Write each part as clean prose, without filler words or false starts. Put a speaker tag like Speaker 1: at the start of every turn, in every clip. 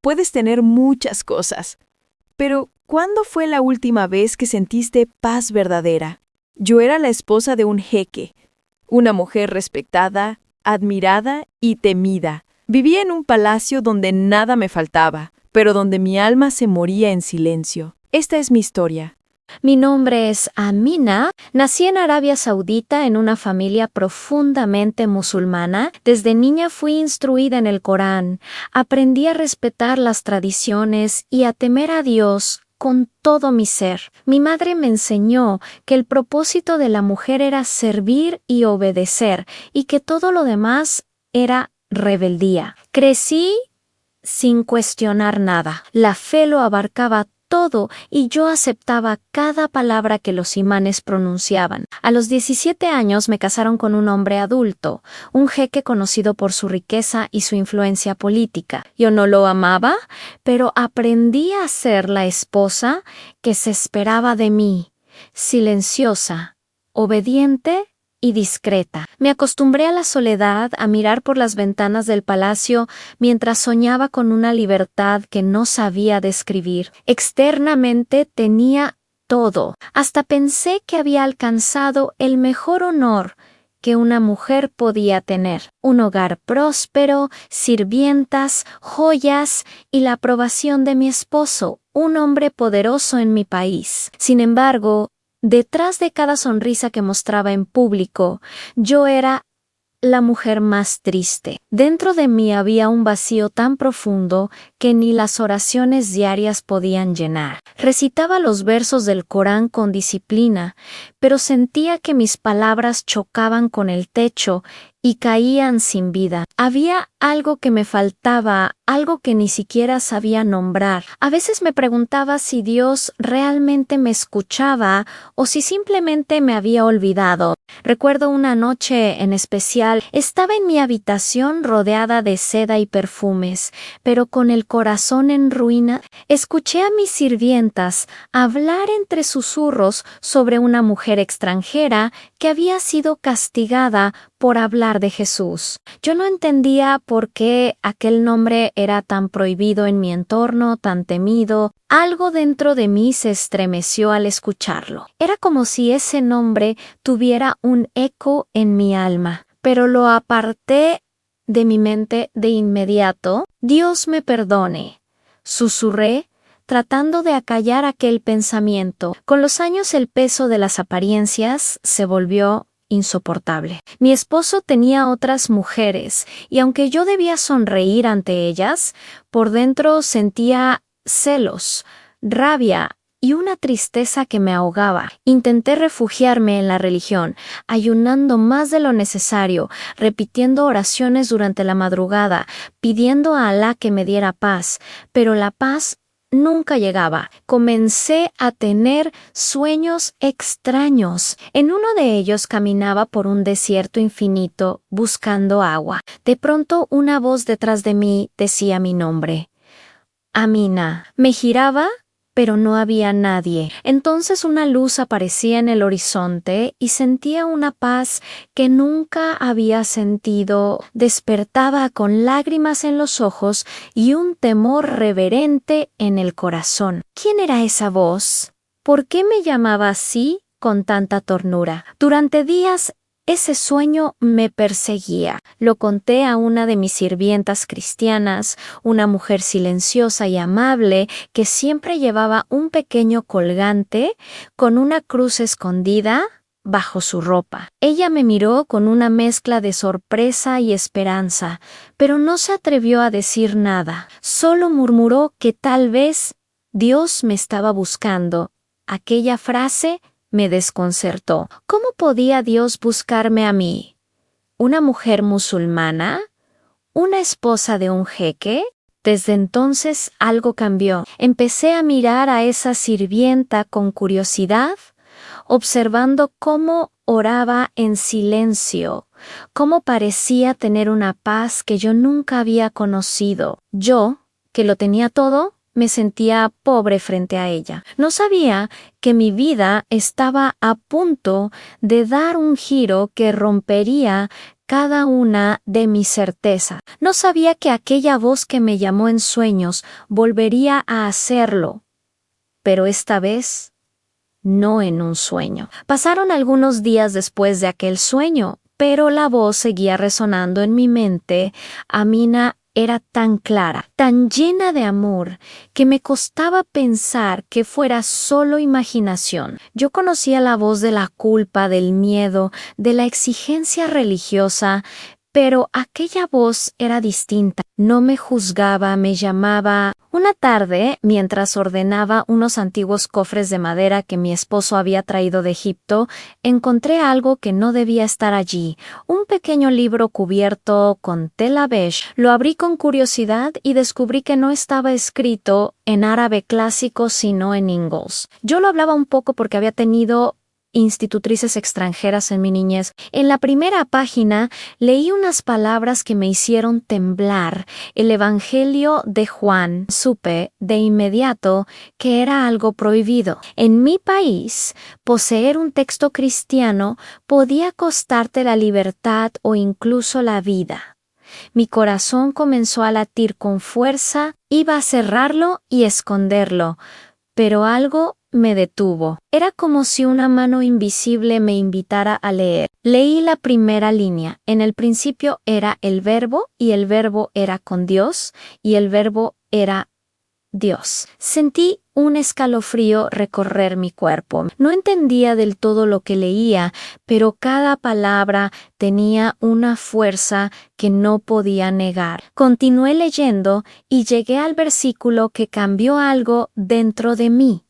Speaker 1: puedes tener muchas cosas. Pero, ¿cuándo fue la última vez que sentiste paz verdadera? Yo era la esposa de un jeque, una mujer respetada, admirada y temida. Vivía en un palacio donde nada me faltaba, pero donde mi alma se moría en silencio. Esta es mi historia.
Speaker 2: Mi nombre es Amina. Nací en Arabia Saudita en una familia profundamente musulmana. Desde niña fui instruida en el Corán. Aprendí a respetar las tradiciones y a temer a Dios con todo mi ser. Mi madre me enseñó que el propósito de la mujer era servir y obedecer, y que todo lo demás era rebeldía. Crecí sin cuestionar nada. La fe lo abarcaba todo y yo aceptaba cada palabra que los imanes pronunciaban. A los 17 años me casaron con un hombre adulto, un jeque conocido por su riqueza y su influencia política. Yo no lo amaba, pero aprendí a ser la esposa que se esperaba de mí, silenciosa, obediente y discreta. Me acostumbré a la soledad, a mirar por las ventanas del palacio mientras soñaba con una libertad que no sabía describir. Externamente tenía todo. Hasta pensé que había alcanzado el mejor honor que una mujer podía tener: un hogar próspero, sirvientas, joyas y la aprobación de mi esposo, un hombre poderoso en mi país. Sin embargo, detrás de cada sonrisa que mostraba en público, yo era la mujer más triste. Dentro de mí había un vacío tan profundo que ni las oraciones diarias podían llenar. Recitaba los versos del Corán con disciplina, pero sentía que mis palabras chocaban con el techo y caían sin vida. Había algo que me faltaba, algo que ni siquiera sabía nombrar. A veces me preguntaba si Dios realmente me escuchaba o si simplemente me había olvidado. Recuerdo una noche en especial. Estaba en mi habitación rodeada de seda y perfumes, pero con el corazón en ruina. Escuché a mis sirvientas hablar entre susurros sobre una mujer extranjera que había sido castigada por hablar de Jesús. Yo no entendía por qué aquel nombre era tan prohibido en mi entorno, tan temido. Algo dentro de mí se estremeció al escucharlo. Era como si ese nombre tuviera un eco en mi alma, pero lo aparté de mi mente de inmediato. Dios me perdone, susurré, tratando de acallar aquel pensamiento. Con los años el peso de las apariencias se volvió insoportable. Mi esposo tenía otras mujeres, y aunque yo debía sonreír ante ellas, por dentro sentía celos, rabia y una tristeza que me ahogaba. Intenté refugiarme en la religión, ayunando más de lo necesario, repitiendo oraciones durante la madrugada, pidiendo a Alá que me diera paz, pero la paz nunca llegaba. Comencé a tener sueños extraños. En uno de ellos caminaba por un desierto infinito buscando agua. De pronto una voz detrás de mí decía mi nombre: Amina. Me giraba, pero no había nadie. Entonces una luz aparecía en el horizonte y sentía una paz que nunca había sentido. Despertaba con lágrimas en los ojos y un temor reverente en el corazón. ¿Quién era esa voz? ¿Por qué me llamaba así con tanta ternura? Durante días ese sueño me perseguía. Lo conté a una de mis sirvientas cristianas, una mujer silenciosa y amable que siempre llevaba un pequeño colgante con una cruz escondida bajo su ropa. Ella me miró con una mezcla de sorpresa y esperanza, pero no se atrevió a decir nada. Solo murmuró que tal vez Dios me estaba buscando. Aquella frase me desconcertó. ¿Cómo podía Dios buscarme a mí? ¿Una mujer musulmana? ¿Una esposa de un jeque? Desde entonces algo cambió. Empecé a mirar a esa sirvienta con curiosidad, observando cómo oraba en silencio, cómo parecía tener una paz que yo nunca había conocido. Yo, que lo tenía todo, me sentía pobre frente a ella. No sabía que mi vida estaba a punto de dar un giro que rompería cada una de mis certezas. No sabía que aquella voz que me llamó en sueños volvería a hacerlo, pero esta vez no en un sueño. Pasaron algunos días después de aquel sueño, pero la voz seguía resonando en mi mente. Amina era tan clara, tan llena de amor, que me costaba pensar que fuera solo imaginación. Yo conocía la voz de la culpa, del miedo, de la exigencia religiosa, pero aquella voz era distinta. No me juzgaba, me llamaba. Una tarde, mientras ordenaba unos antiguos cofres de madera que mi esposo había traído de Egipto, encontré algo que no debía estar allí, un pequeño libro cubierto con tela beige. Lo abrí con curiosidad y descubrí que no estaba escrito en árabe clásico, sino en inglés. Yo lo hablaba un poco porque había tenido institutrices extranjeras en mi niñez. En la primera página leí unas palabras que me hicieron temblar, el Evangelio de Juan. Supe de inmediato que era algo prohibido. En mi país, poseer un texto cristiano podía costarte la libertad o incluso la vida. Mi corazón comenzó a latir con fuerza, iba a cerrarlo y esconderlo, pero algo me detuvo. Era como si una mano invisible me invitara a leer. Leí la primera línea. En el principio era el verbo, y el verbo era con Dios, y el verbo era Dios. Sentí un escalofrío recorrer mi cuerpo. No entendía del todo lo que leía, pero cada palabra tenía una fuerza que no podía negar. Continué leyendo y llegué al versículo que cambió algo dentro de mí.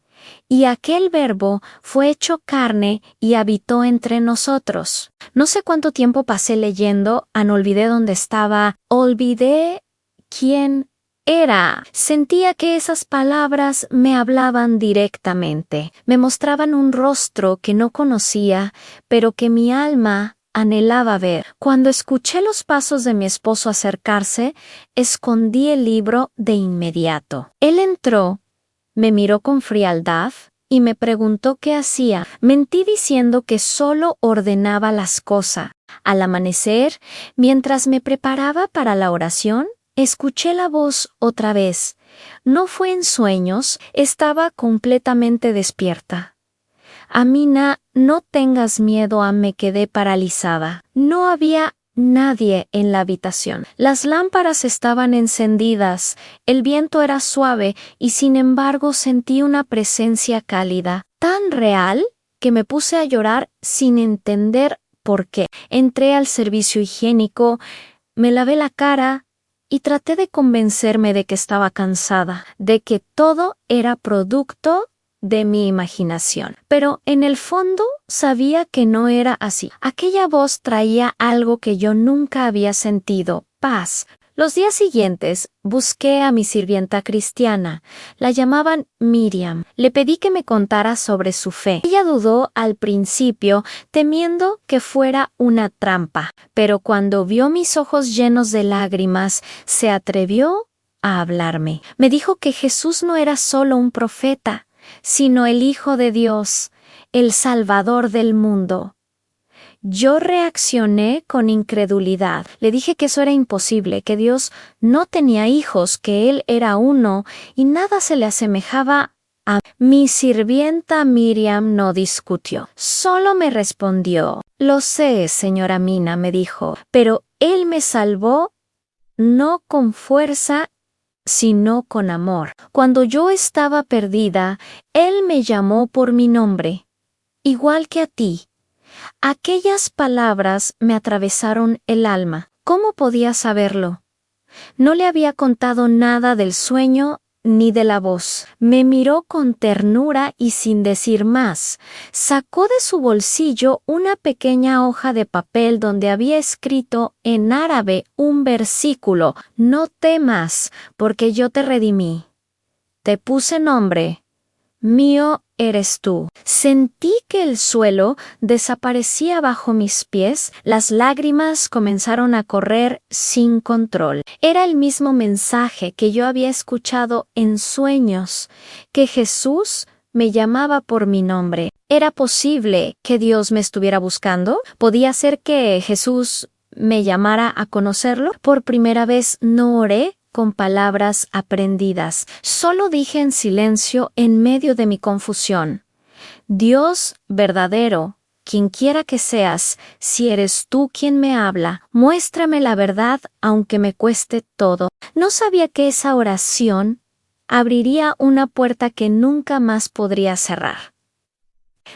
Speaker 2: Y aquel verbo fue hecho carne y habitó entre nosotros. No sé cuánto tiempo pasé leyendo, olvidé dónde estaba, olvidé quién era. Sentía que esas palabras me hablaban directamente, me mostraban un rostro que no conocía, pero que mi alma anhelaba ver. Cuando escuché los pasos de mi esposo acercarse, escondí el libro de inmediato. Él entró, me miró con frialdad y me preguntó qué hacía. Mentí diciendo que solo ordenaba las cosas. Al amanecer, mientras me preparaba para la oración, escuché la voz otra vez. No fue en sueños, estaba completamente despierta. Amina, no tengas miedo, me quedé paralizada. No había nadie en la habitación. Las lámparas estaban encendidas, el viento era suave y sin embargo sentí una presencia cálida, tan real que me puse a llorar sin entender por qué. Entré al servicio higiénico, me lavé la cara y traté de convencerme de que estaba cansada, de que todo era producto de mi imaginación. Pero en el fondo sabía que no era así. Aquella voz traía algo que yo nunca había sentido: paz. Los días siguientes busqué a mi sirvienta cristiana. La llamaban Miriam. Le pedí que me contara sobre su fe. Ella dudó al principio, temiendo que fuera una trampa, pero cuando vio mis ojos llenos de lágrimas, se atrevió a hablarme. Me dijo que Jesús no era solo un profeta, sino el Hijo de Dios, el Salvador del mundo. Yo reaccioné con incredulidad. Le dije que eso era imposible, que Dios no tenía hijos, que Él era uno y nada se le asemejaba a... Mi sirvienta Miriam no discutió, solo me respondió: «Lo sé, señora Mina», me dijo, «pero Él me salvó no con fuerza, sino con amor. Cuando yo estaba perdida, Él me llamó por mi nombre, igual que a ti». Aquellas palabras me atravesaron el alma. ¿Cómo podía saberlo? No le había contado nada del sueño ni de la voz. Me miró con ternura y sin decir más, sacó de su bolsillo una pequeña hoja de papel donde había escrito en árabe un versículo: «No temas, porque yo te redimí. Te puse nombre. Mío eres tú». Sentí que el suelo desaparecía bajo mis pies, las lágrimas comenzaron a correr sin control. Era el mismo mensaje que yo había escuchado en sueños, que Jesús me llamaba por mi nombre. ¿Era posible que Dios me estuviera buscando? ¿Podía ser que Jesús me llamara a conocerlo. Por primera vez no oré con palabras aprendidas. Solo dije en silencio en medio de mi confusión: Dios verdadero, quien quiera que seas, si eres tú quien me habla, muéstrame la verdad aunque me cueste todo. No sabía que esa oración abriría una puerta que nunca más podría cerrar.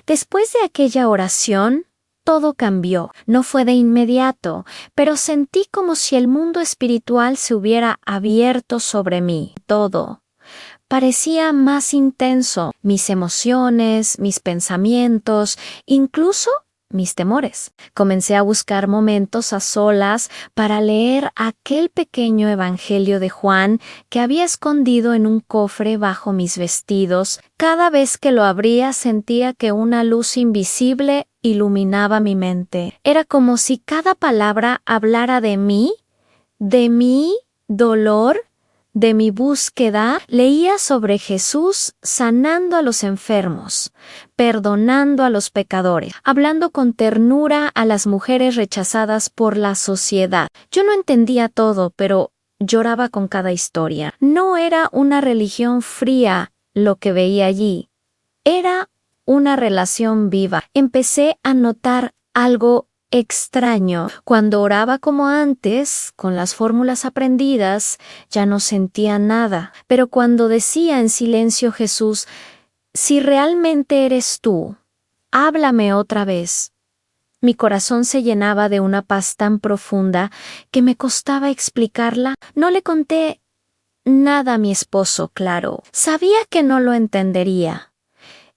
Speaker 2: Después de aquella oración, todo cambió. No fue de inmediato, pero sentí como si el mundo espiritual se hubiera abierto sobre mí. Todo parecía más intenso, mis emociones, mis pensamientos, incluso mis temores. Comencé a buscar momentos a solas para leer aquel pequeño evangelio de Juan que había escondido en un cofre bajo mis vestidos. Cada vez que lo abría sentía que una luz invisible iluminaba mi mente. Era como si cada palabra hablara de mi dolor, de mi búsqueda. Leía sobre Jesús sanando a los enfermos, perdonando a los pecadores, hablando con ternura a las mujeres rechazadas por la sociedad. Yo no entendía todo, pero lloraba con cada historia. No era una religión fría lo que veía allí. Era una relación viva. Empecé a notar algo extraño. Cuando oraba como antes, con las fórmulas aprendidas, ya no sentía nada. Pero cuando decía en silencio Jesús: si realmente eres tú, háblame otra vez, mi corazón se llenaba de una paz tan profunda que me costaba explicarla. No le conté nada a mi esposo, claro. Sabía que no lo entendería.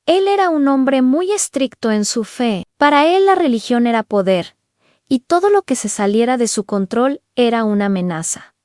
Speaker 2: Él era un hombre muy estricto en su fe. Para él la religión era poder, y todo lo que se saliera de su control era una amenaza.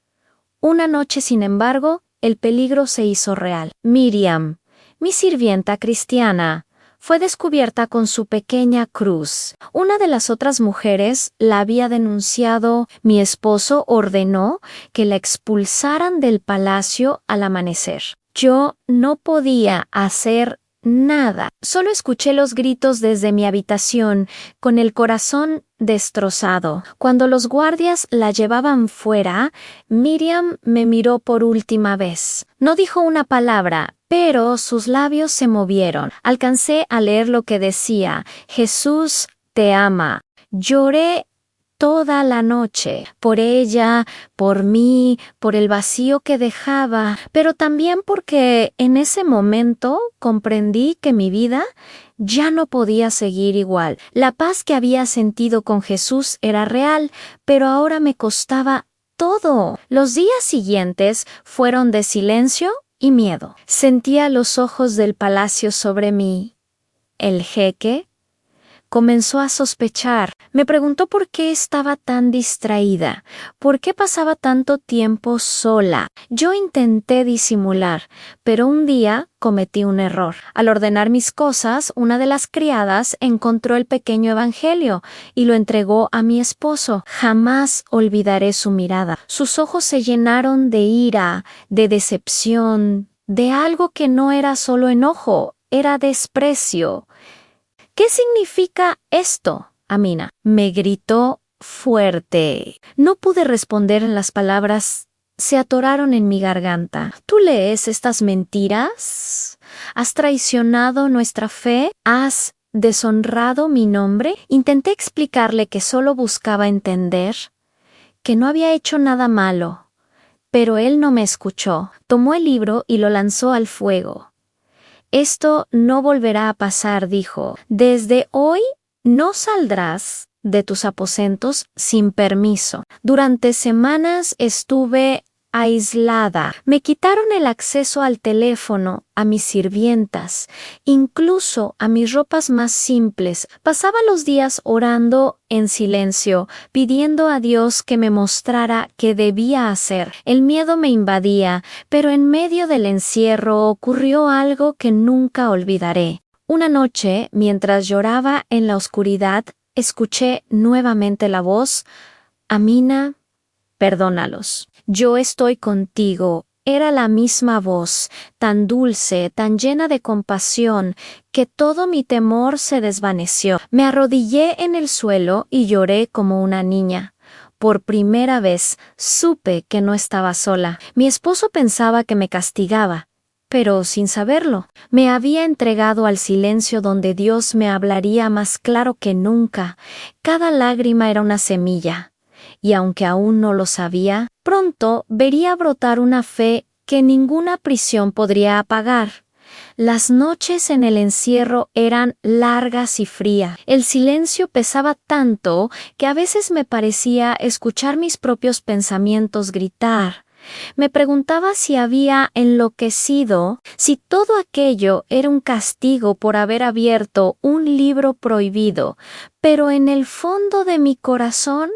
Speaker 2: Una noche, sin embargo, el peligro se hizo real. Miriam, mi sirvienta cristiana, fue descubierta con su pequeña cruz. Una de las otras mujeres la había denunciado. Mi esposo ordenó que la expulsaran del palacio al amanecer. Yo no podía hacer nada. Solo escuché los gritos desde mi habitación, con el corazón destrozado. Cuando los guardias la llevaban fuera, Miriam me miró por última vez. No dijo una palabra, pero sus labios se movieron. Alcancé a leer lo que decía: Jesús te ama. Lloré toda la noche, por ella, por mí, por el vacío que dejaba, pero también porque en ese momento comprendí que mi vida ya no podía seguir igual. La paz que había sentido con Jesús era real, pero ahora me costaba todo. Los días siguientes fueron de silencio y miedo. Sentía los ojos del palacio sobre mí. El jeque comenzó a sospechar. Me preguntó por qué estaba tan distraída, por qué pasaba tanto tiempo sola. Yo intenté disimular, pero un día cometí un error. Al ordenar mis cosas, una de las criadas encontró el pequeño evangelio y lo entregó a mi esposo. Jamás olvidaré su mirada. Sus ojos se llenaron de ira, de decepción, de algo que no era solo enojo, era desprecio. ¿Qué significa esto, Amina?, me gritó fuerte. No pude responder. Las palabras se atoraron en mi garganta. ¿Tú lees estas mentiras? ¿Has traicionado nuestra fe? ¿Has deshonrado mi nombre? Intenté explicarle que solo buscaba entender, que no había hecho nada malo, pero él no me escuchó. Tomó el libro y lo lanzó al fuego. Esto no volverá a pasar, dijo. Desde hoy no saldrás de tus aposentos sin permiso. Durante semanas estuve aislada. Me quitaron el acceso al teléfono, a mis sirvientas, incluso a mis ropas más simples. Pasaba los días orando en silencio, pidiendo a Dios que me mostrara qué debía hacer. El miedo me invadía, pero en medio del encierro ocurrió algo que nunca olvidaré. Una noche, mientras lloraba en la oscuridad, escuché nuevamente la voz: Amina, perdónalos. Yo estoy contigo. Era la misma voz, tan dulce, tan llena de compasión, que todo mi temor se desvaneció. Me arrodillé en el suelo y lloré como una niña. Por primera vez supe que no estaba sola. Mi esposo pensaba que me castigaba, pero sin saberlo, me había entregado al silencio donde Dios me hablaría más claro que nunca. Cada lágrima era una semilla, y aunque aún no lo sabía, pronto vería brotar una fe que ninguna prisión podría apagar. Las noches en el encierro eran largas y frías. El silencio pesaba tanto que a veces me parecía escuchar mis propios pensamientos gritar. Me preguntaba si había enloquecido, si todo aquello era un castigo por haber abierto un libro prohibido, pero en el fondo de mi corazón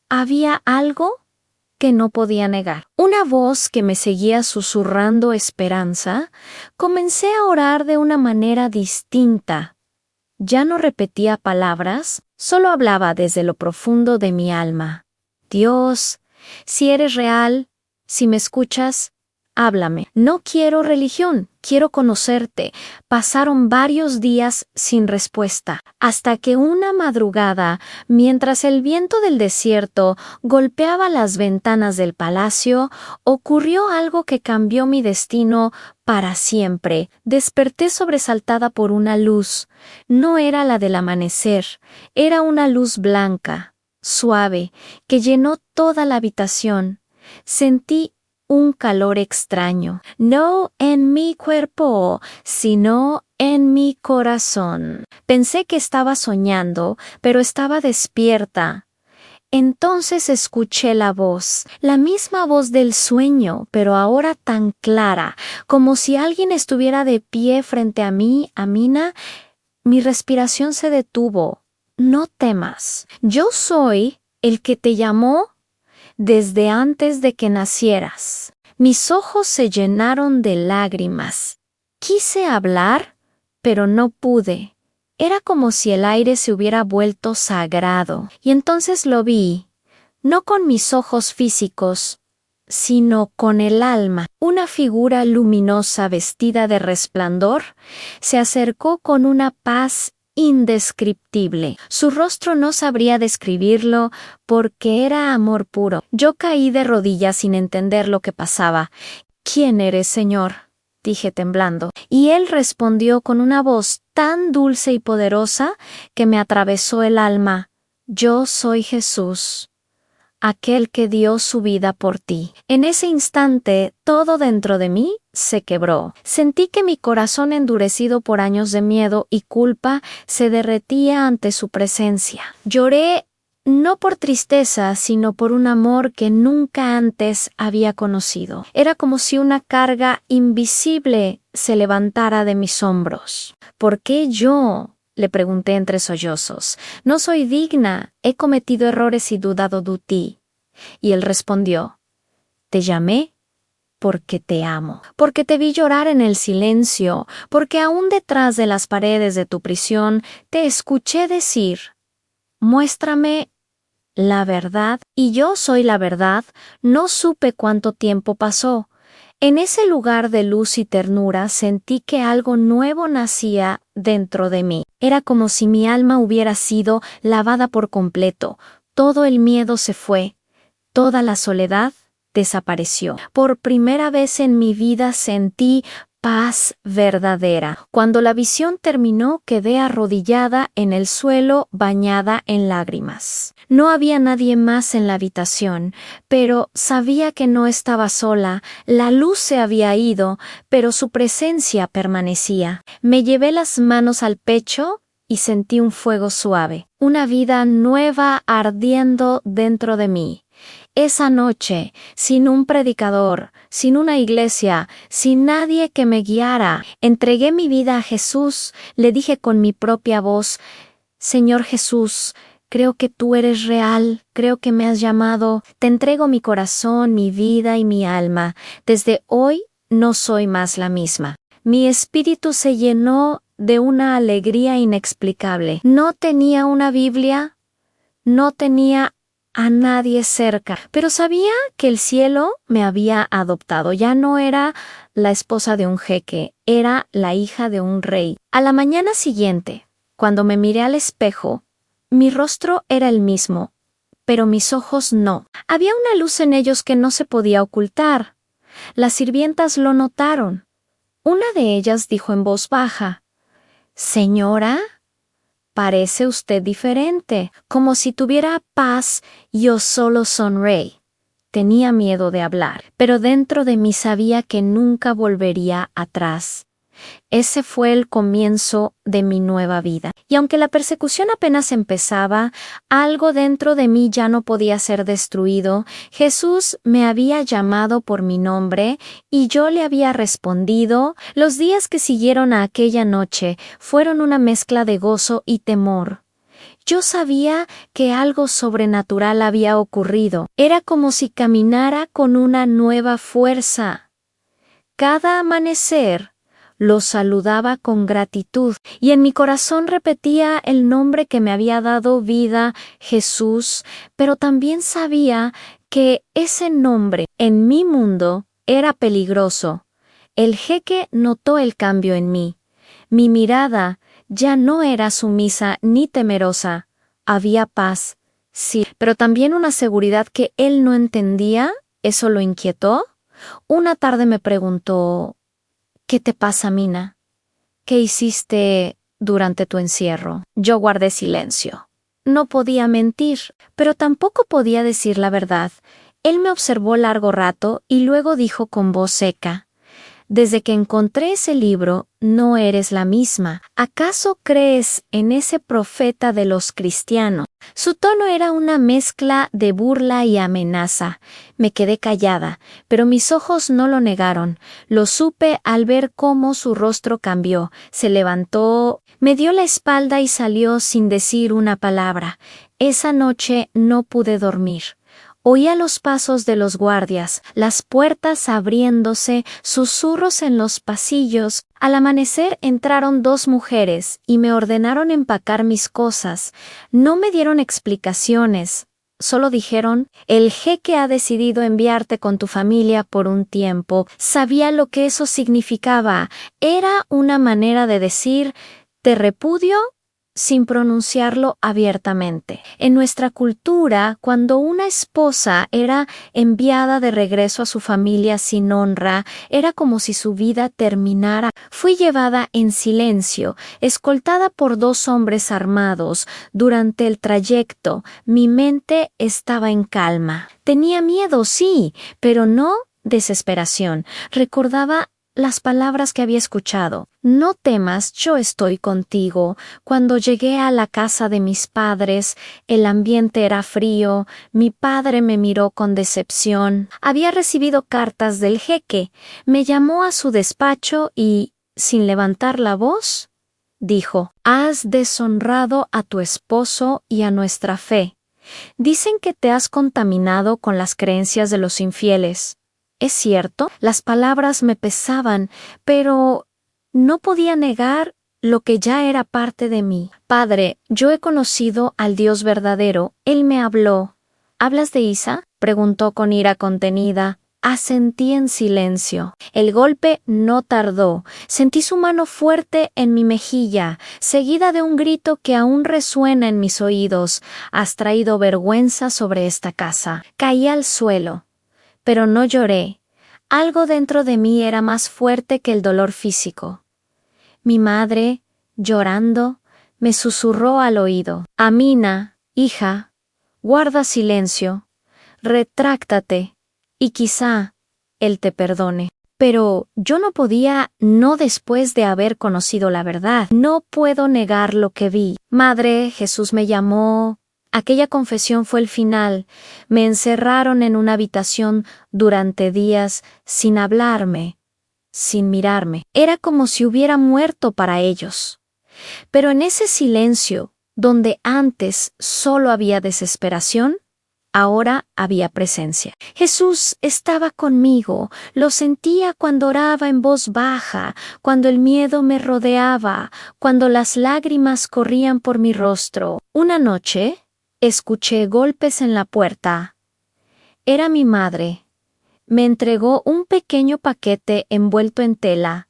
Speaker 2: había algo que no podía negar. Una voz que me seguía susurrando esperanza. Comencé a orar de una manera distinta. Ya no repetía palabras, solo hablaba desde lo profundo de mi alma. Dios, si eres real, si me escuchas, háblame. No quiero religión, quiero conocerte. Pasaron varios días sin respuesta, hasta que una madrugada, mientras el viento del desierto golpeaba las ventanas del palacio, ocurrió algo que cambió mi destino para siempre. Desperté sobresaltada por una luz. No era la del amanecer, era una luz blanca, suave, que llenó toda la habitación. Sentí un calor extraño, no en mi cuerpo, sino en mi corazón. Pensé que estaba soñando, pero estaba despierta. Entonces escuché la misma voz del sueño, pero ahora tan clara, como si alguien estuviera de pie frente a mí, Amina. Mi respiración se detuvo. No temas. Yo soy el que te llamó desde antes de que nacieras. Mis ojos se llenaron de lágrimas. Quise hablar, pero no pude. Era como si el aire se hubiera vuelto sagrado. Y entonces lo vi, no con mis ojos físicos, sino con el alma. Una figura luminosa vestida de resplandor se acercó con una paz indescriptible. Su rostro no sabría describirlo porque era amor puro. Yo caí de rodillas sin entender lo que pasaba. ¿Quién eres, Señor?, dije temblando. Y él respondió con una voz tan dulce y poderosa que me atravesó el alma. Yo soy Jesús, aquel que dio su vida por ti. En ese instante, todo dentro de mí se quebró. Sentí que mi corazón, endurecido por años de miedo y culpa, se derretía ante su presencia. Lloré no por tristeza, sino por un amor que nunca antes había conocido. Era como si una carga invisible se levantara de mis hombros. ¿Por qué yo?, le pregunté entre sollozos. No soy digna, he cometido errores y dudado de ti. Y él respondió, te llamé porque te amo, porque te vi llorar en el silencio, porque aún detrás de las paredes de tu prisión te escuché decir, muéstrame la verdad, y yo soy la verdad. No supe cuánto tiempo pasó. En ese lugar de luz y ternura sentí que algo nuevo nacía dentro de mí. Era como si mi alma hubiera sido lavada por completo. Todo el miedo se fue, toda la soledad desapareció. Por primera vez en mi vida sentí paz verdadera. Cuando la visión terminó, quedé arrodillada en el suelo, bañada en lágrimas. No había nadie más en la habitación, pero sabía que no estaba sola. La luz se había ido, pero su presencia permanecía. Me llevé las manos al pecho y sentí un fuego suave, una vida nueva ardiendo dentro de mí. Esa noche, sin un predicador, sin una iglesia, sin nadie que me guiara, entregué mi vida a Jesús. Le dije con mi propia voz, Señor Jesús, creo que tú eres real, creo que me has llamado, te entrego mi corazón, mi vida y mi alma. Desde hoy no soy más la misma. Mi espíritu se llenó de una alegría inexplicable. No tenía una Biblia, no tenía a nadie cerca, pero sabía que el cielo me había adoptado. Ya no era la esposa de un jeque, era la hija de un rey. A la mañana siguiente, cuando me miré al espejo, mi rostro era el mismo, pero mis ojos no. Había una luz en ellos que no se podía ocultar. Las sirvientas lo notaron. Una de ellas dijo en voz baja: «Señora, parece usted diferente, como si tuviera paz». Yo solo sonreí. Tenía miedo de hablar, pero dentro de mí sabía que nunca volvería atrás. Ese fue el comienzo de mi nueva vida. Y aunque la persecución apenas empezaba, algo dentro de mí ya no podía ser destruido. Jesús me había llamado por mi nombre y yo le había respondido. Los días que siguieron a aquella noche fueron una mezcla de gozo y temor. Yo sabía que algo sobrenatural había ocurrido. Era como si caminara con una nueva fuerza. Cada amanecer lo saludaba con gratitud y en mi corazón repetía el nombre que me había dado vida, Jesús, pero también sabía que ese nombre en mi mundo era peligroso. El jeque notó el cambio en mí. Mi mirada ya no era sumisa ni temerosa. Había paz, sí, pero también una seguridad que él no entendía. ¿Eso lo inquietó? Una tarde me preguntó: «¿Qué te pasa, Mina? ¿Qué hiciste durante tu encierro?» Yo guardé silencio. No podía mentir, pero tampoco podía decir la verdad. Él me observó largo rato y luego dijo con voz seca: «Desde que encontré ese libro, no eres la misma. ¿Acaso crees en ese profeta de los cristianos?» Su tono era una mezcla de burla y amenaza. Me quedé callada, pero mis ojos no lo negaron. Lo supe al ver cómo su rostro cambió. Se levantó, me dio la espalda y salió sin decir una palabra. Esa noche no pude dormir. Oía los pasos de los guardias, las puertas abriéndose, susurros en los pasillos. Al amanecer entraron 2 mujeres y me ordenaron empacar mis cosas. No me dieron explicaciones, solo dijeron: «El jeque ha decidido enviarte con tu familia por un tiempo». Sabía lo que eso significaba. Era una manera de decir: «Te repudio», sin pronunciarlo abiertamente. En nuestra cultura, cuando una esposa era enviada de regreso a su familia sin honra, era como si su vida terminara. Fui llevada en silencio, escoltada por 2 hombres armados. Durante el trayecto, mi mente estaba en calma. Tenía miedo, sí, pero no desesperación. Recordaba las palabras que había escuchado: «No temas, yo estoy contigo». Cuando llegué a la casa de mis padres, el ambiente era frío. Mi padre me miró con decepción. Había recibido cartas del jeque. Me llamó a su despacho y, sin levantar la voz, dijo: «Has deshonrado a tu esposo y a nuestra fe. Dicen que te has contaminado con las creencias de los infieles. ¿Es cierto?». Las palabras me pesaban, pero no podía negar lo que ya era parte de mí. «Padre, yo he conocido al Dios verdadero». Él me habló. «¿Hablas de Isa?», preguntó con ira contenida. Asentí en silencio. El golpe no tardó. Sentí su mano fuerte en mi mejilla, seguida de un grito que aún resuena en mis oídos: «Has traído vergüenza sobre esta casa». Caí al suelo. Pero no lloré. Algo dentro de mí era más fuerte que el dolor físico. Mi madre, llorando, me susurró al oído: «Amina, hija, guarda silencio, retráctate, y quizá él te perdone». Pero yo no podía, no después de haber conocido la verdad. No puedo negar lo que vi. «Madre, Jesús me llamó». Aquella confesión fue el final. Me encerraron en una habitación durante días sin hablarme, sin mirarme. Era como si hubiera muerto para ellos. Pero en ese silencio, donde antes solo había desesperación, ahora había presencia. Jesús estaba conmigo. Lo sentía cuando oraba en voz baja, cuando el miedo me rodeaba, cuando las lágrimas corrían por mi rostro. Una noche escuché golpes en la puerta. Era mi madre. Me entregó un pequeño paquete envuelto en tela.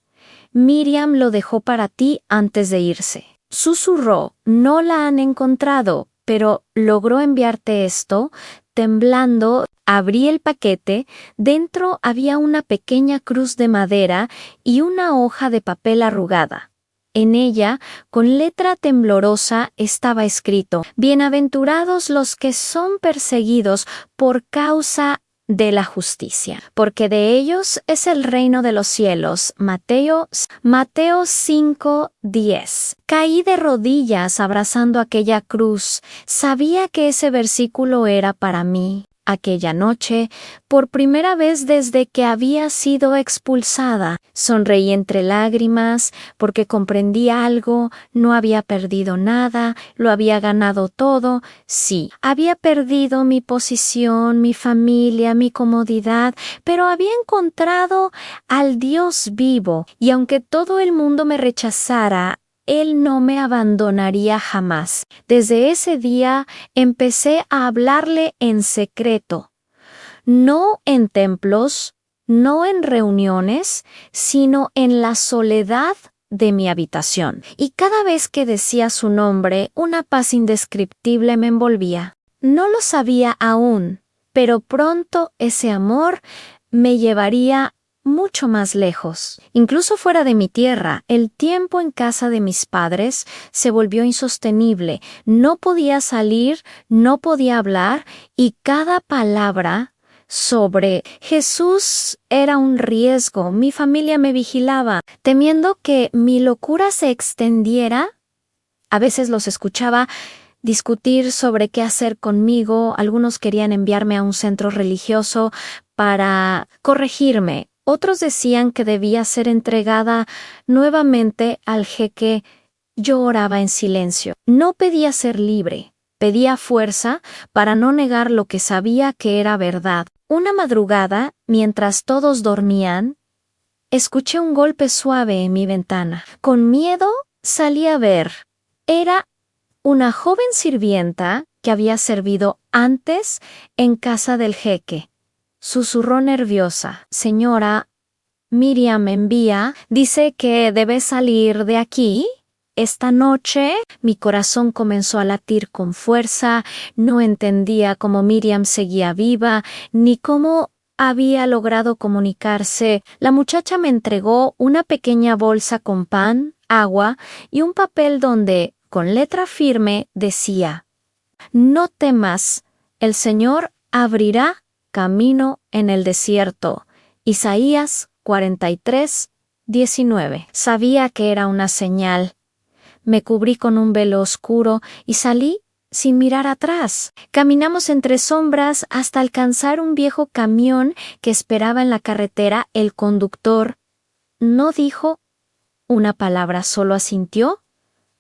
Speaker 2: «Miriam lo dejó para ti antes de irse». Susurró: «No la han encontrado, pero logró enviarte esto. Temblando, abrí el paquete. Dentro había una pequeña cruz de madera y una hoja de papel arrugada. En ella, con letra temblorosa, estaba escrito: Bienaventurados los que son perseguidos por causa de la justicia, porque de ellos es el reino de los cielos. Mateo 5:10. Caí de rodillas abrazando aquella cruz. Sabía que ese versículo era para mí. Aquella noche, por primera vez desde que había sido expulsada, sonreí entre lágrimas porque comprendí algo. No había perdido nada, lo había ganado todo. Sí, había perdido mi posición, mi familia, mi comodidad, pero había encontrado al Dios vivo, y aunque todo el mundo me rechazara, Él no me abandonaría jamás. Desde ese día empecé a hablarle en secreto, no en templos, no en reuniones, sino en la soledad de mi habitación. Y cada vez que decía su nombre, una paz indescriptible me envolvía. No lo sabía aún, pero pronto ese amor me llevaría mucho más lejos. Incluso fuera de mi tierra, el tiempo en casa de mis padres se volvió insostenible. No podía salir, no podía hablar, y cada palabra sobre Jesús era un riesgo. Mi familia me vigilaba, temiendo que mi locura se extendiera. A veces los escuchaba discutir sobre qué hacer conmigo. Algunos querían enviarme a un centro religioso para corregirme. Otros decían que debía ser entregada nuevamente al jeque. Yo oraba en silencio. No pedía ser libre, pedía fuerza para no negar lo que sabía que era verdad. Una madrugada, mientras todos dormían, escuché un golpe suave en mi ventana. Con miedo salí a ver. Era una joven sirvienta que había servido antes en casa del jeque. Susurró nerviosa: Señora, Miriam me envía, dice que debe salir de aquí esta noche. Mi corazón comenzó a latir con fuerza. No entendía cómo Miriam seguía viva, ni cómo había logrado comunicarse. La muchacha me entregó una pequeña bolsa con pan, agua y un papel donde, con letra firme, decía: No temas, el Señor abrirá camino en el desierto. Isaías 43:19. Sabía que era una señal. Me cubrí con un velo oscuro y salí sin mirar atrás. Caminamos entre sombras hasta alcanzar un viejo camión que esperaba en la carretera. El conductor no dijo una palabra, solo asintió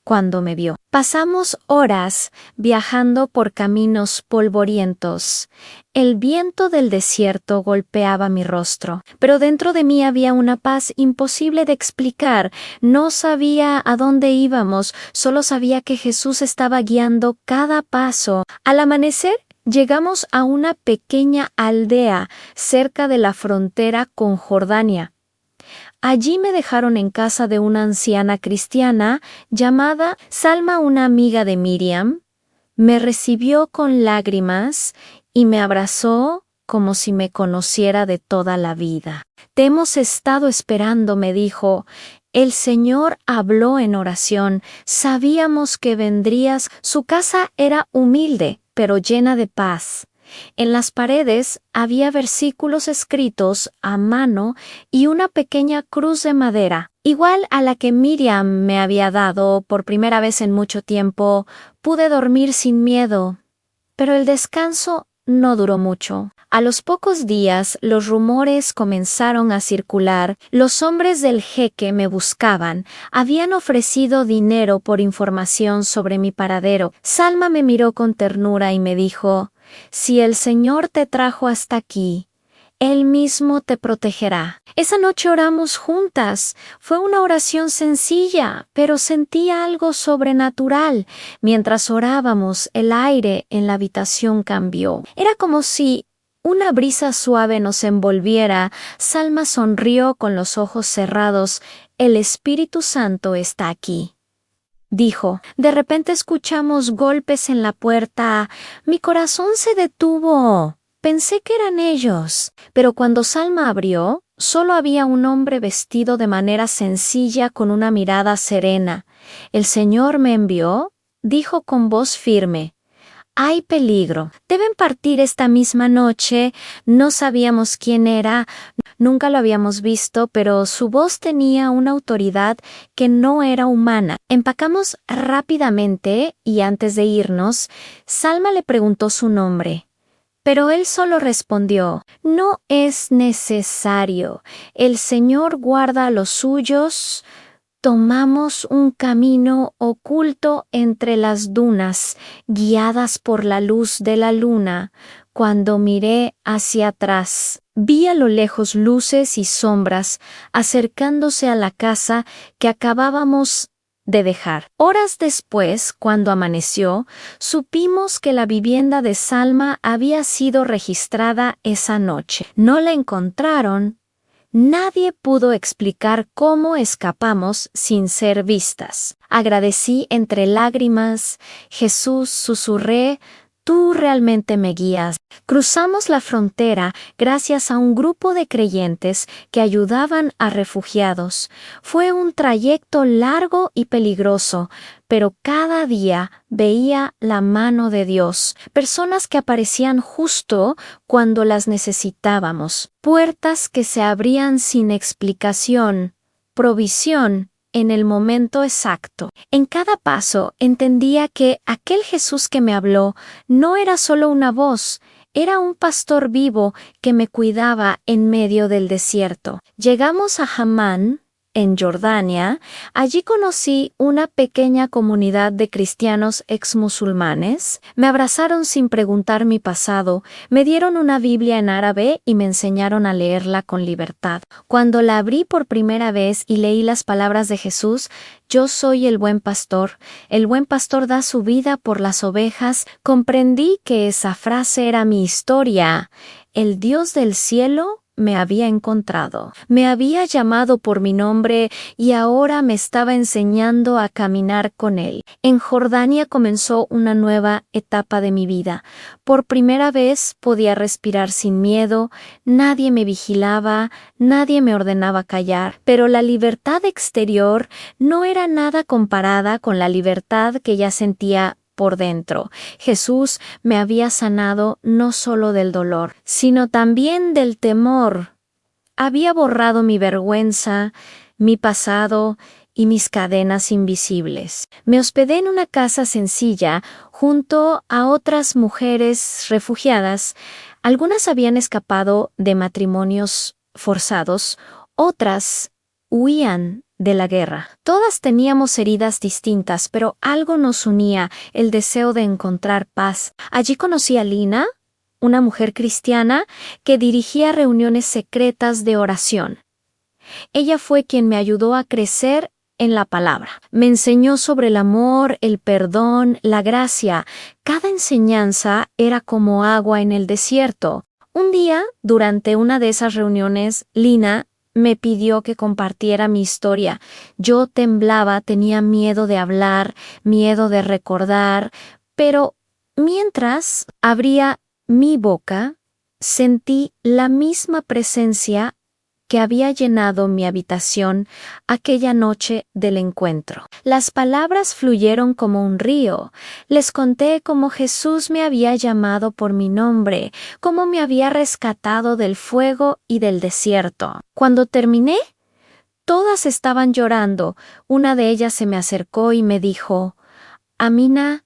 Speaker 2: cuando me vio. Pasamos horas viajando por caminos polvorientos. El viento del desierto golpeaba mi rostro, pero dentro de mí había una paz imposible de explicar. No sabía a dónde íbamos, solo sabía que Jesús estaba guiando cada paso. Al amanecer, llegamos a una pequeña aldea cerca de la frontera con Jordania. Allí me dejaron en casa de una anciana cristiana llamada Salma, una amiga de Miriam. Me recibió con lágrimas y me abrazó como si me conociera de toda la vida. Te hemos estado esperando, me dijo. El Señor habló en oración. Sabíamos que vendrías. Su casa era humilde, pero llena de paz. En las paredes había versículos escritos a mano y una pequeña cruz de madera, igual a la que Miriam me había dado por primera vez en mucho tiempo. Pude dormir sin miedo, pero el descanso no duró mucho. A los pocos días, los rumores comenzaron a circular. Los hombres del jeque me buscaban. Habían ofrecido dinero por información sobre mi paradero. Salma me miró con ternura y me dijo: Si el Señor te trajo hasta aquí, Él mismo te protegerá. Esa noche oramos juntas. Fue una oración sencilla, pero sentí algo sobrenatural. Mientras orábamos, el aire en la habitación cambió. Era como si una brisa suave nos envolviera. Salma sonrió con los ojos cerrados. El Espíritu Santo está aquí. dijo. De repente escuchamos golpes en la puerta. Mi corazón se detuvo. Pensé que eran ellos. Pero cuando Salma abrió, solo había un hombre vestido de manera sencilla con una mirada serena. «El Señor me envió», dijo con voz firme. «Hay peligro. Deben partir esta misma noche». No sabíamos quién era, nunca lo habíamos visto, pero su voz tenía una autoridad que no era humana. Empacamos rápidamente y antes de irnos, Salma le preguntó su nombre. Pero él solo respondió: «No es necesario. El Señor guarda a los suyos». Tomamos un camino oculto entre las dunas, guiadas por la luz de la luna. Cuando miré hacia atrás, vi a lo lejos luces y sombras acercándose a la casa que acabábamos de dejar. Horas después, cuando amaneció, supimos que la vivienda de Salma había sido registrada esa noche. No la encontraron. Nadie pudo explicar cómo escapamos sin ser vistas. Agradecí entre lágrimas. «Jesús», susurré, «tú realmente me guías». Cruzamos la frontera gracias a un grupo de creyentes que ayudaban a refugiados. Fue un trayecto largo y peligroso, pero cada día veía la mano de Dios, personas que aparecían justo cuando las necesitábamos, puertas que se abrían sin explicación, provisión en el momento exacto. En cada paso entendía que aquel Jesús que me habló no era solo una voz, era un pastor vivo que me cuidaba en medio del desierto. Llegamos a Amán, en Jordania. Allí conocí una pequeña comunidad de cristianos exmusulmanes. Me abrazaron sin preguntar mi pasado, me dieron una Biblia en árabe y me enseñaron a leerla con libertad. Cuando la abrí por primera vez y leí las palabras de Jesús: «Yo soy el buen pastor da su vida por las ovejas», comprendí que esa frase era mi historia. El Dios del cielo me había encontrado, me había llamado por mi nombre y ahora me estaba enseñando a caminar con él. En Jordania comenzó una nueva etapa de mi vida. Por primera vez podía respirar sin miedo, nadie me vigilaba, nadie me ordenaba callar, pero la libertad exterior no era nada comparada con la libertad que ya sentía por dentro. Jesús me había sanado no solo del dolor, sino también del temor. Había borrado mi vergüenza, mi pasado y mis cadenas invisibles. Me hospedé en una casa sencilla junto a otras mujeres refugiadas. Algunas habían escapado de matrimonios forzados, otras huían de la guerra. Todas teníamos heridas distintas, pero algo nos unía: el deseo de encontrar paz. Allí conocí a Lina, una mujer cristiana que dirigía reuniones secretas de oración. Ella fue quien me ayudó a crecer en la palabra. Me enseñó sobre el amor, el perdón, la gracia. Cada enseñanza era como agua en el desierto. Un día, durante una de esas reuniones, Lina me pidió que compartiera mi historia. Yo temblaba, tenía miedo de hablar, miedo de recordar, pero mientras abría mi boca, sentí la misma presencia que había llenado mi habitación aquella noche del encuentro. Las palabras fluyeron como un río. Les conté cómo Jesús me había llamado por mi nombre, cómo me había rescatado del fuego y del desierto. Cuando terminé, todas estaban llorando. Una de ellas se me acercó y me dijo: «Amina,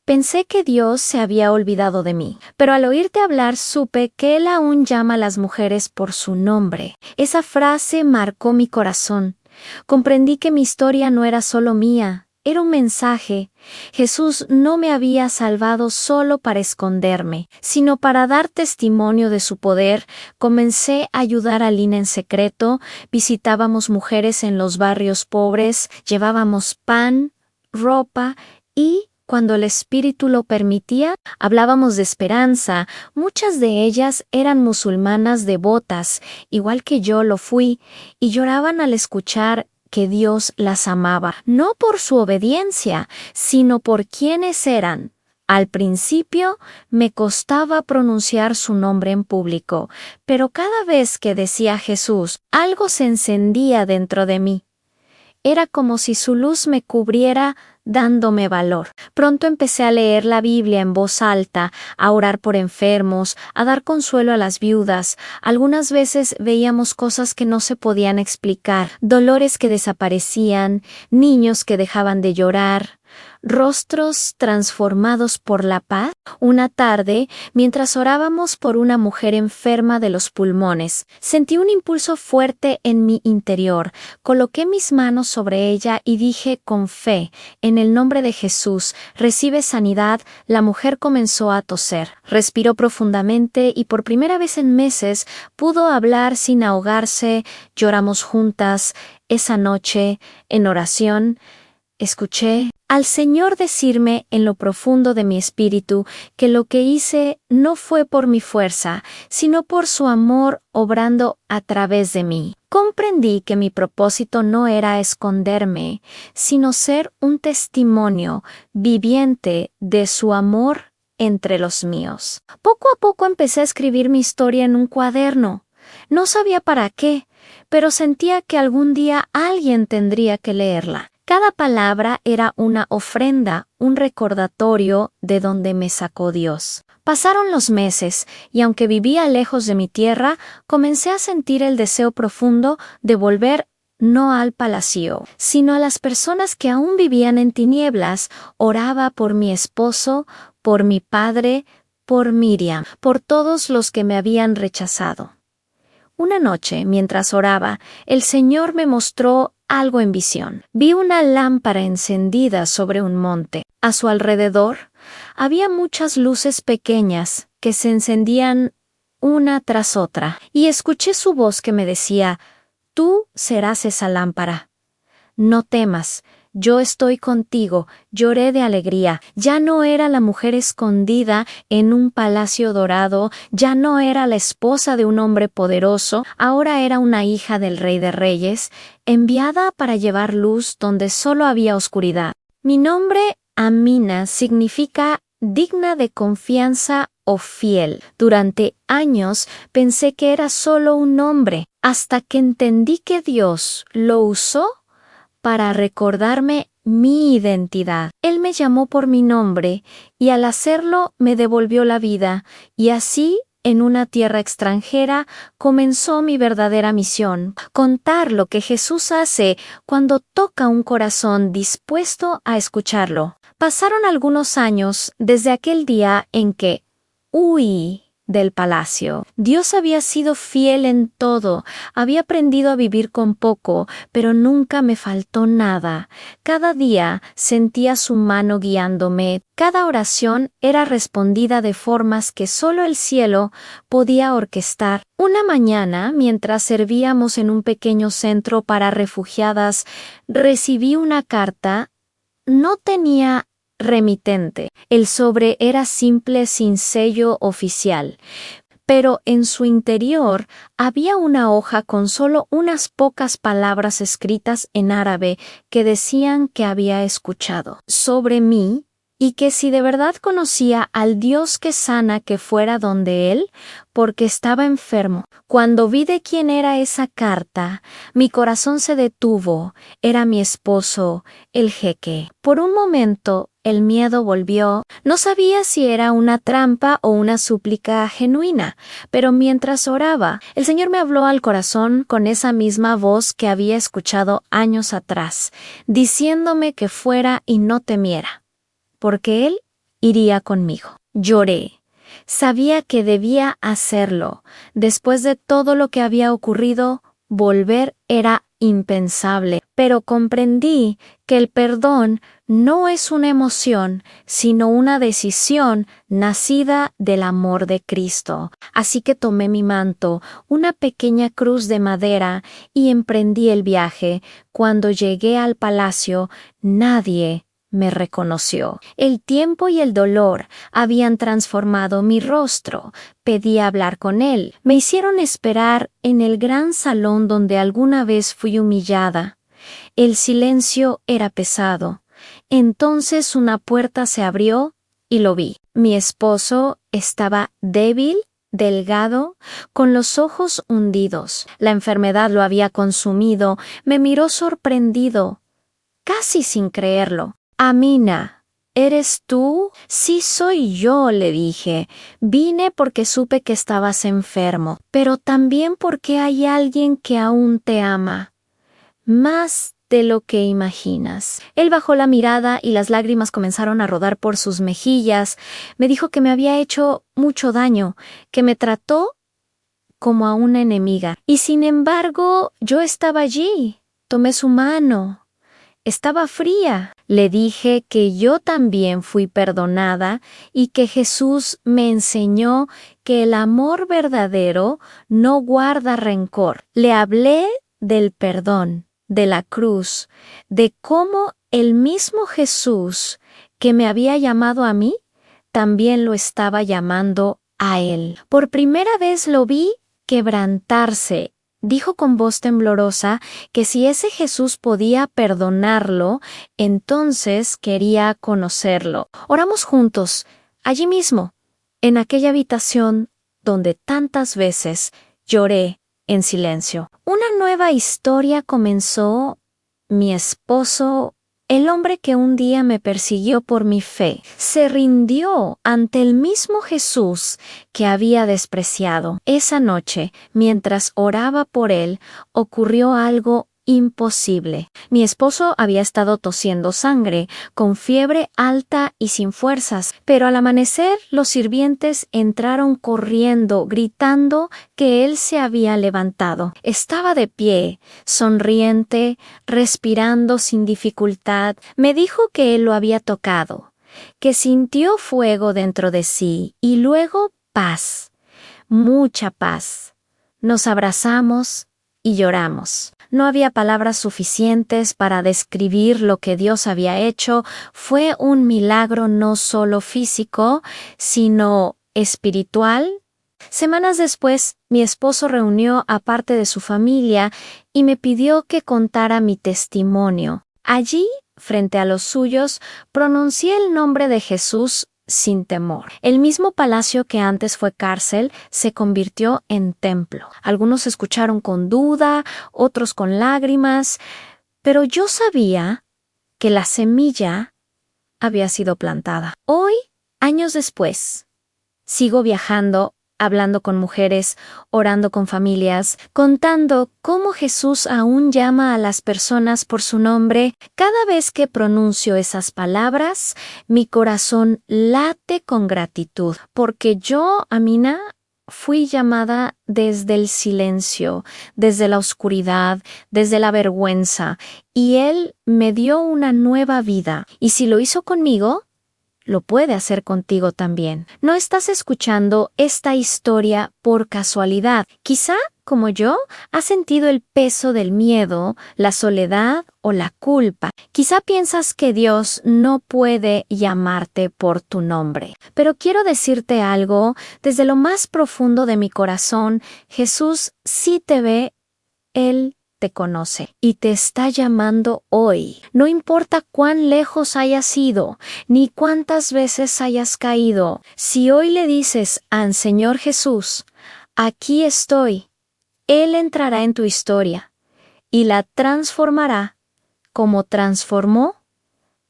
Speaker 2: pensé que Dios se había olvidado de mí, pero al oírte hablar supe que Él aún llama a las mujeres por su nombre». Esa frase marcó mi corazón. Comprendí que mi historia no era solo mía, era un mensaje. Jesús no me había salvado solo para esconderme, sino para dar testimonio de su poder. Comencé a ayudar a Lina en secreto, visitábamos mujeres en los barrios pobres, llevábamos pan, ropa y, cuando el Espíritu lo permitía, hablábamos de esperanza. Muchas de ellas eran musulmanas devotas, igual que yo lo fui, y lloraban al escuchar que Dios las amaba, no por su obediencia, sino por quienes eran. Al principio me costaba pronunciar su nombre en público, pero cada vez que decía Jesús, algo se encendía dentro de mí. Era como si su luz me cubriera, dándome valor. Pronto empecé a leer la Biblia en voz alta, a orar por enfermos, a dar consuelo a las viudas. Algunas veces veíamos cosas que no se podían explicar, dolores que desaparecían, niños que dejaban de llorar, rostros transformados por la paz. Una tarde, mientras orábamos por una mujer enferma de los pulmones, sentí un impulso fuerte en mi interior. Coloqué mis manos sobre ella y dije con fe, en el nombre de Jesús, recibe sanidad. La mujer comenzó a toser. Respiró profundamente y por primera vez en meses pudo hablar sin ahogarse. Lloramos juntas. Esa noche, en oración, escuché al Señor decirme en lo profundo de mi espíritu que lo que hice no fue por mi fuerza, sino por su amor obrando a través de mí. Comprendí que mi propósito no era esconderme, sino ser un testimonio viviente de su amor entre los míos. Poco a poco empecé a escribir mi historia en un cuaderno. No sabía para qué, pero sentía que algún día alguien tendría que leerla. Cada palabra era una ofrenda, un recordatorio de donde me sacó Dios. Pasaron los meses, y aunque vivía lejos de mi tierra, comencé a sentir el deseo profundo de volver no al palacio, sino a las personas que aún vivían en tinieblas. Oraba por mi esposo, por mi padre, por Miriam, por todos los que me habían rechazado. Una noche, mientras oraba, el Señor me mostró algo en visión. Vi una lámpara encendida sobre un monte. A su alrededor había muchas luces pequeñas que se encendían una tras otra, y escuché su voz que me decía: «Tú serás esa lámpara. No temas, yo estoy contigo». Lloré de alegría. Ya no era la mujer escondida en un palacio dorado, ya no era la esposa de un hombre poderoso, ahora era una hija del Rey de Reyes, enviada para llevar luz donde solo había oscuridad. Mi nombre, Amina, significa digna de confianza o fiel. Durante años pensé que era solo un nombre, hasta que entendí que Dios lo usó para recordarme mi identidad. Él me llamó por mi nombre y al hacerlo me devolvió la vida, y así, en una tierra extranjera, comenzó mi verdadera misión: contar lo que Jesús hace cuando toca un corazón dispuesto a escucharlo. Pasaron algunos años desde aquel día en que huí del palacio. Dios había sido fiel en todo. Había aprendido a vivir con poco, pero nunca me faltó nada. Cada día sentía su mano guiándome. Cada oración era respondida de formas que solo el cielo podía orquestar. Una mañana, mientras servíamos en un pequeño centro para refugiadas, recibí una carta. No tenía remitente. El sobre era simple, sin sello oficial, pero en su interior había una hoja con solo unas pocas palabras escritas en árabe que decían que había escuchado sobre mí y que si de verdad conocía al Dios que sana, que fuera donde él, porque estaba enfermo. Cuando vi de quién era esa carta, mi corazón se detuvo. Era mi esposo, el jeque. Por un momento, el miedo volvió. No sabía si era una trampa o una súplica genuina, pero mientras oraba, el Señor me habló al corazón con esa misma voz que había escuchado años atrás, diciéndome que fuera y no temiera, porque Él iría conmigo. Lloré. Sabía que debía hacerlo. Después de todo lo que había ocurrido, volver era impensable, pero comprendí que el perdón no es una emoción, sino una decisión nacida del amor de Cristo. Así que tomé mi manto, una pequeña cruz de madera, y emprendí el viaje. Cuando llegué al palacio, nadie me reconoció. El tiempo y el dolor habían transformado mi rostro. Pedí hablar con él. Me hicieron esperar en el gran salón donde alguna vez fui humillada. El silencio era pesado. Entonces una puerta se abrió y lo vi. Mi esposo estaba débil, delgado, con los ojos hundidos. La enfermedad lo había consumido. Me miró sorprendido, casi sin creerlo. Amina, ¿eres tú? Sí, soy yo, le dije. Vine porque supe que estabas enfermo, pero también porque hay alguien que aún te ama. Más de lo que imaginas. Él bajó la mirada y las lágrimas comenzaron a rodar por sus mejillas. Me dijo que me había hecho mucho daño, que me trató como a una enemiga. Y sin embargo, yo estaba allí. Tomé su mano. Estaba fría. Le dije que yo también fui perdonada y que Jesús me enseñó que el amor verdadero no guarda rencor. Le hablé del perdón, de la cruz, de cómo el mismo Jesús que me había llamado a mí, también lo estaba llamando a él. Por primera vez lo vi quebrantarse. Dijo con voz temblorosa que si ese Jesús podía perdonarlo, entonces quería conocerlo. Oramos juntos, allí mismo, en aquella habitación donde tantas veces lloré en silencio. Una nueva historia comenzó. Mi esposo, el hombre que un día me persiguió por mi fe, se rindió ante el mismo Jesús que había despreciado. Esa noche, mientras oraba por él, ocurrió algo imposible. Mi esposo había estado tosiendo sangre, con fiebre alta y sin fuerzas, pero al amanecer los sirvientes entraron corriendo, gritando que él se había levantado. Estaba de pie, sonriente, respirando sin dificultad. Me dijo que él lo había tocado, que sintió fuego dentro de sí y luego paz, mucha paz. Nos abrazamos y lloramos. No había palabras suficientes para describir lo que Dios había hecho. Fue un milagro no solo físico, sino espiritual. Semanas después, mi esposo reunió a parte de su familia y me pidió que contara mi testimonio. Allí, frente a los suyos, pronuncié el nombre de Jesús sin temor. El mismo palacio que antes fue cárcel se convirtió en templo. Algunos escucharon con duda, otros con lágrimas, pero yo sabía que la semilla había sido plantada. Hoy, años después, sigo viajando, hablando con mujeres, orando con familias, contando cómo Jesús aún llama a las personas por su nombre. Cada vez que pronuncio esas palabras, mi corazón late con gratitud, porque yo, Amina, fui llamada desde el silencio, desde la oscuridad, desde la vergüenza, y Él me dio una nueva vida. Y si lo hizo conmigo, lo puede hacer contigo también. No estás escuchando esta historia por casualidad. Quizá, como yo, has sentido el peso del miedo, la soledad o la culpa. Quizá piensas que Dios no puede llamarte por tu nombre. Pero quiero decirte algo, desde lo más profundo de mi corazón, Jesús sí te ve, Él te conoce y te está llamando hoy. No importa cuán lejos hayas ido, ni cuántas veces hayas caído. Si hoy le dices al Señor Jesús, aquí estoy, Él entrará en tu historia y la transformará como transformó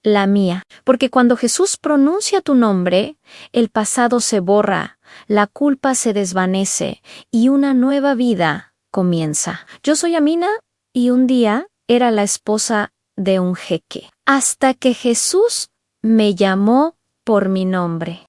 Speaker 2: la mía. Porque cuando Jesús pronuncia tu nombre, el pasado se borra, la culpa se desvanece y una nueva vida comienza. Yo soy Amina y un día era la esposa de un jeque, hasta que Jesús me llamó por mi nombre.